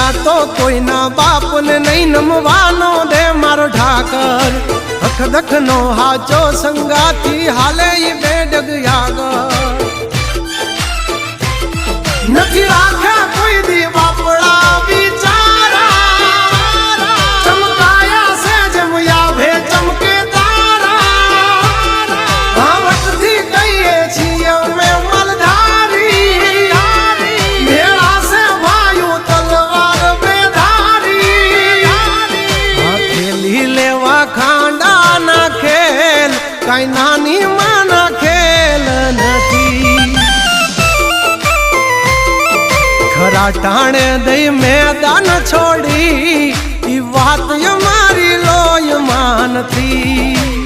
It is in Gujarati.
પેલા તો કોઈના બાપને નહીં નમવાનો દે મારો ઠાકર અખ દખ નો હાચો સંગાથી હાલે ઈ બેડગ આગળ નથી રાખ્યા કોઈ દી બાપડા બિચારા ચમકાયા છે જેમ યાભે ચમકે તારા ભાવટથી કહીએ છીએ અમે મલધારી ભેળા છે વાયુ તલવાર બેધારી ખેલી લેવા ખાંડા ના ખેલ કઈ નાની માના ખેલ નથી ખરા ટાણે દઈ મેદાન છોડી ઈ વાત અમારી લોય માનતી